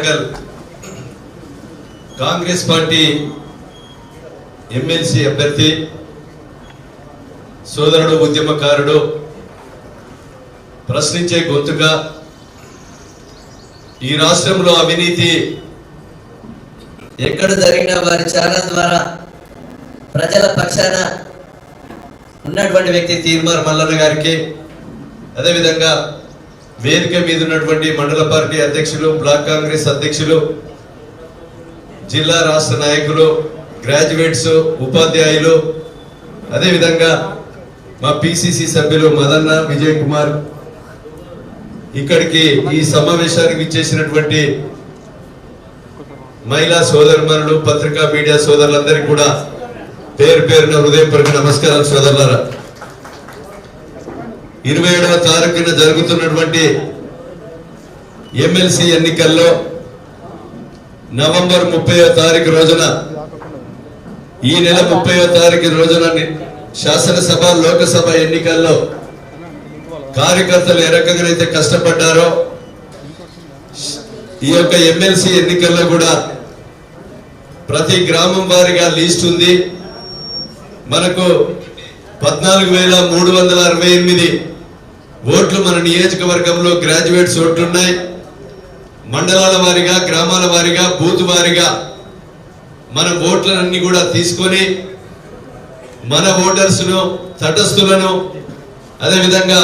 Warangal Congress party MLC అభ్యర్థి సోదరుడు ఉద్యమకారుడు ప్రశ్నించే గొంతుగా ఈ రాష్ట్రంలో అవినీతి ఎక్కడ జరిగినా వారి ఛానల్ ద్వారా ప్రజల పక్షాన ఉన్నటువంటి వ్యక్తి తీర్మార్ మల్లన్న గారికి, అదేవిధంగా వేదిక మీద ఉన్నటువంటి మండల పార్టీ అధ్యక్షులు, బ్లాక్ కాంగ్రెస్ అధ్యక్షులు, జిల్లా రాష్ట్ర నాయకులు, గ్రాడ్యుయేట్స్, ఉపాధ్యాయులు, అదేవిధంగా మా పిసిసి సభ్యులు మదన్న, విజయ్ కుమార్, ఇక్కడికి ఈ సమావేశానికి ఇచ్చేసినటువంటి మహిళా సోదరుమణులు, పత్రికా మీడియా సోదరులందరికీ కూడా పేరు పేరున హృదయపూర్వక నమస్కారాలు. సోదరులారా, 27వ తారీఖున జరుగుతున్నటువంటి ఎమ్మెల్సీ ఎన్నికల్లో నవంబర్ 30వ తారీఖు రోజున, ఈ నెల 30వ తారీఖు రోజున శాసనసభ, లోకసభ ఎన్నికల్లో కార్యకర్తలు ఏ రకంగా అయితే కష్టపడ్డారో ఈ యొక్క ఎమ్మెల్సీ ఎన్నికల్లో కూడా ప్రతి గ్రామం వారిగా లిస్ట్ ఉంది. మనకు 14,368 ఓట్లు మన నియోజకవర్గంలో గ్రాడ్యుయేట్స్ ఓట్లున్నాయి. మండలాల వారిగా, గ్రామాల వారిగా, బూత్ వారిగా మన ఓట్లన్నీ కూడా తీసుకొని మన ఓటర్స్ను, తటస్థులను, అదేవిధంగా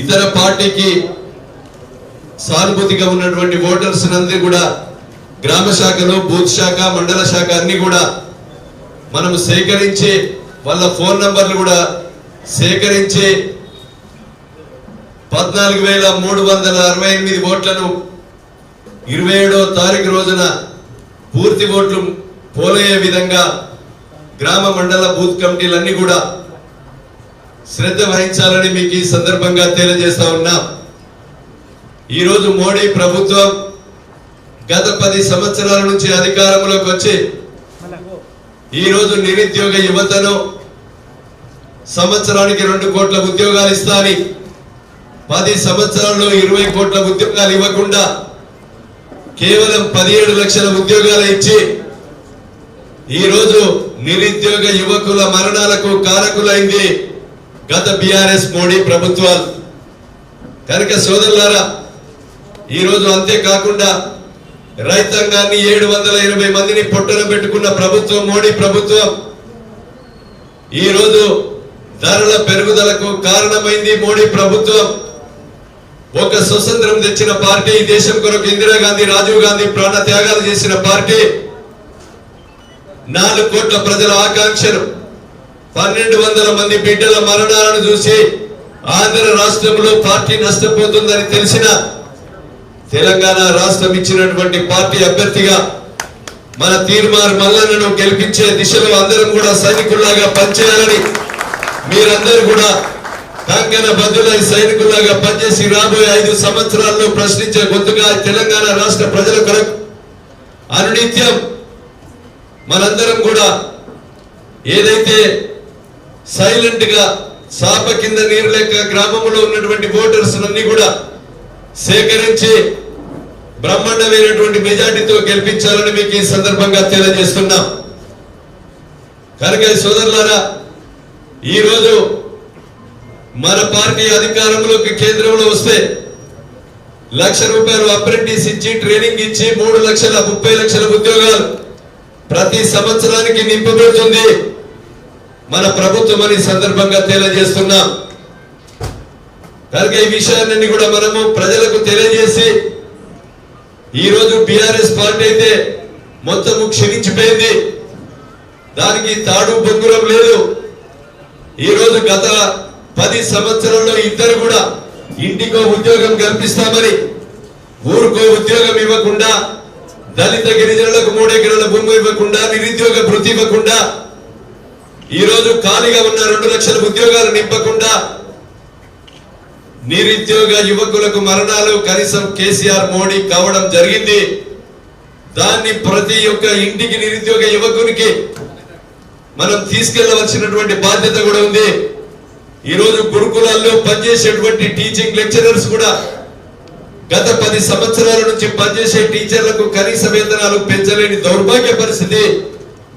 ఇతర పార్టీకి సానుభూతిగా ఉన్నటువంటి ఓటర్స్ నందరి కూడా గ్రామ శాఖలు, బూత్ శాఖ, మండల శాఖ అన్ని కూడా మనం సేకరించి వాళ్ళ ఫోన్ నంబర్లు కూడా సేకరించి 14,368 ఓట్లను 27వ తారీఖు రోజున పూర్తి ఓట్లు పోలయ్యే విధంగా గ్రామ, మండల, బూత్ కమిటీలన్నీ కూడా శ్రద్ధ వహించాలని మీకు ఈ సందర్భంగా తెలియజేస్తా ఉన్నాం. ఈరోజు మోడీ ప్రభుత్వం గత 10 సంవత్సరాల నుంచి అధికారంలోకి వచ్చి ఈరోజు నిరుద్యోగ యువతను సంవత్సరానికి 2 కోట్ల ఉద్యోగాలు ఇస్తాని 10 సంవత్సరాల్లో 20 కోట్ల ఉద్యోగాలు ఇవ్వకుండా కేవలం 17 లక్షల ఉద్యోగాలు ఇచ్చి ఈరోజు నిరుద్యోగ యువకుల మరణాలకు కారకులైంది గత బీఆర్ఎస్ మోడీ ప్రభుత్వాలు. కనుక సోదరులారా, ఈరోజు అంతేకాకుండా రైతాంగాన్ని 780 మందిని పొట్టన పెట్టుకున్న ప్రభుత్వం మోడీ ప్రభుత్వం. ఈరోజు ధరల పెరుగుదలకు కారణమైంది మోడీ ప్రభుత్వం. ఒక స్వతంత్రం తెచ్చిన పార్టీ, ఈ దేశం కొరకు ఇందిరాగాంధీ, రాజీవ్ గాంధీ ప్రాణ త్యాగాలు చేసిన పార్టీ, 4 కోట్ల ప్రజల ఆకాంక్షలు, 1200 మంది బిడ్డల మరణాలను చూసి ఆంధ్ర రాష్ట్రంలో పార్టీ నష్టపోతుందని తెలిసిన తెలంగాణ రాష్ట్రం ఇచ్చినటువంటి పార్టీ అభ్యర్థిగా మన తీర్మార్ మల్లన్నను గెలిపించే దిశలో అందరం కూడా సైనికుల్లాగా పనిచేయాలని, మీరందరూ కూడా కంకణ బద్దులై సైనికుల్లాగా పనిచేసి రాబోయే 5 సంవత్సరాల్లో ప్రశ్నించే గొంతుగా తెలంగాణ రాష్ట్ర ప్రజల కొరకు అనునిత్యం మనందరం కూడా ఏదైతే సైలెంట్ గా సాప కింద నీరు లేక గ్రామంలో ఉన్నటువంటి ఓటర్స్ అన్ని కూడా సేకరించి బ్రహ్మాండమైనటువంటి మెజార్టీతో గెలిపించాలని మీకు ఈ సందర్భంగా తెలియజేస్తున్నాం. కనుక సోదరులారా, ఈరోజు మన పార్టీ అధికారంలోకి కేంద్రంలో వస్తే 1,00,000 రూపాయలు అప్రెంటిస్ ఇచ్చి, ట్రైనింగ్ ఇచ్చి 3,30,000 ఉద్యోగాలు ప్రతి సంవత్సరానికి నింపబడుతుంది మన ప్రభుత్వం అని సందర్భంగా తెలియజేస్తున్నాం. కనుక ఈ విషయాన్ని కూడా మనము ప్రజలకు తెలియజేసి, ఈరోజు బీఆర్ఎస్ పార్టీ అయితే మొత్తము క్షీణించిపోయింది, దానికి తాడు బొంగురం లేదు. ఈరోజు గత 10 సంవత్సరాల్లో ఇద్దరు కూడా ఇంటికో ఉద్యోగం కల్పిస్తామని ఊరుకో ఉద్యోగం ఇవ్వకుండా, దళిత గిరిజనులకు 3 ఎకరాల భూమి ఇవ్వకుండా, నిరుద్యోగ భృతి ఇవ్వకుండా, ఈరోజు ఖాళీగా ఉన్న 2 లక్షల ఉద్యోగాలు నింపకుండా, నిరుద్యోగ యువకులకు మరణాలు కనీసం కేసీఆర్ మోడీ కావడం జరిగింది. దాన్ని ప్రతి ఒక్క ఇంటికి నిరుద్యోగ యువకునికి మనం తీసుకెళ్లవలసినటువంటి బాధ్యత కూడా ఉంది. ఈ రోజు గురుకులాల్లో పనిచేసేటువంటి టీచింగ్ లెక్చరర్స్ కూడా గత 10 సంవత్సరాల నుంచి పనిచేసే టీచర్లకు కనీస వేతనాలు పెంచలేని దౌర్భాగ్య పరిస్థితి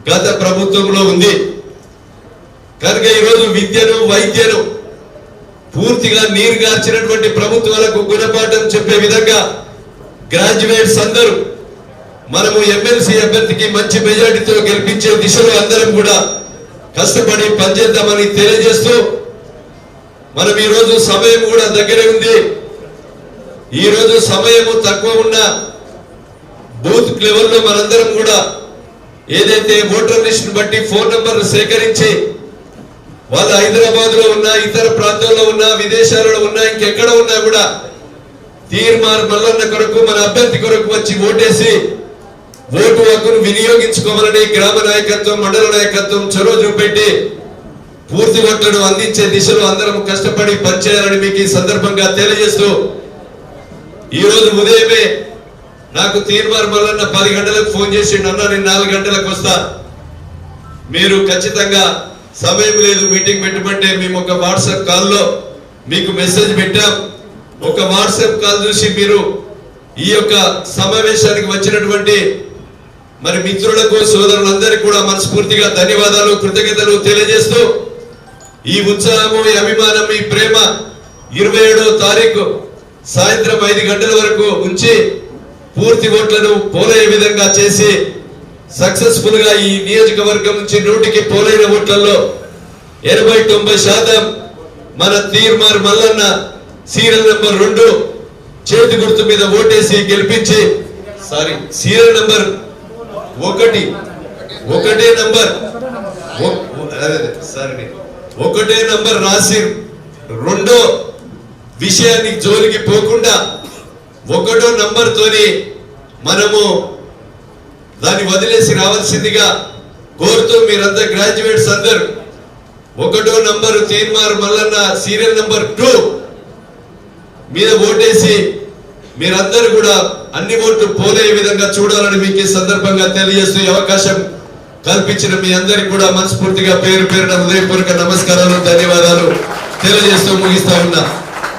గత ప్రభుత్వంలో ఉంది. కనుక ఈరోజు విద్యను వైద్యను పూర్తిగా నీరుగార్చినటువంటి ప్రభుత్వాలకు గుణపాఠం చెప్పే విధంగా గ్రాడ్యుయేట్స్ అందరూ మనము ఎమ్మెల్సీ అభ్యర్థికి మంచి మెజారిటీతో గెలిపించే దిశలో అందరం కూడా కష్టపడి పనిచేద్దామని తెలియజేస్తూ మనం ఈ రోజు సమయం కూడా దగ్గరే ఉంది. ఈ రోజు సమయము తక్కువ ఉన్న బూత్ లెవెల్లో మనందరం కూడా ఏదైతే ఓటర్ లిస్ట్ బట్టి ఫోన్ నంబర్లు సేకరించి వాళ్ళు హైదరాబాద్ లో ఉన్నా, ఇతర ప్రాంతాల్లో ఉన్నా, విదేశాలలో ఉన్నా, ఇంకెక్కడ ఉన్నా కూడా తీర్మార్ మల్లన్న కొరకు మన అభ్యర్థి కొరకు వచ్చి ఓటేసి ఓటు హక్కును వినియోగించుకోవాలని గ్రామ నాయకత్వం, మండల నాయకత్వం చొరవ చూపెట్టి పూర్తి ఓట్లను అందించే దిశలో అందరం కష్టపడి పనిచేయాలని మీకు ఈ సందర్భంగా తెలియజేస్తూ ఈ రోజు ఉదయమే నాకు తీర్మార్ మల్లన్న 10 గంటలకు ఫోన్ చేసి అన్న నేను 4 గంటలకు వస్తా, మీరు ఖచ్చితంగా సమయం లేదు మీటింగ్ పెట్టమంటే మేము ఒక వాట్సాప్ కాల్లో మీకు మెసేజ్ పెట్టాం. ఒక వాట్సాప్ కాల్ చూసి మీరు ఈ యొక్క సమావేశానికి వచ్చినటువంటి మరి మిత్రులకు సోదరులందరికీ కూడా మనస్ఫూర్తిగా ధన్యవాదాలు, కృతజ్ఞతలు తెలియజేస్తూ ఈ ఉత్సాహము, ఈ అభిమానం, ఈ ప్రేమ 27వ తారీఖు సాయంత్రం 5 గంటల వరకు ఉంచి పూర్తి ఓట్లను పోలయ్యే విధంగా చేసి సక్సెస్ఫుల్ గా ఈ నియోజకవర్గం నుంచి 100కి పోలైన ఓట్లలో 80-90% మన తీర్మార్ మల్లన్న సీరియల్ నెంబర్ 2 చేతి గుర్తు మీద ఓటేసి గెలిపించి సీరియల్ నెంబర్ 1 ఒకటే నంబర్ రాసి రెండో విషయాన్ని జోలికి పోకుండా 1వ నంబర్ తోని మనము దాన్ని వదిలేసి రావాల్సిందిగా కోరుతూ మీరంతా గ్రాడ్యుయేట్స్ అందరూ 1వ number Teenmar Mallanna serial number 2 మీద ఓటేసి మీరందరూ కూడా అన్ని ఓట్లు పోలే విధంగా చూడాలని మీకు ఈ సందర్భంగా తెలియజేస్తూ అవకాశం కల్పించిన మీ అందరికి కూడా మనస్ఫూర్తిగా పేరు పేరున హృదయపూర్వక నమస్కారాలు, ధన్యవాదాలు తెలియజేస్తూ ముగిస్తా ఉన్నా.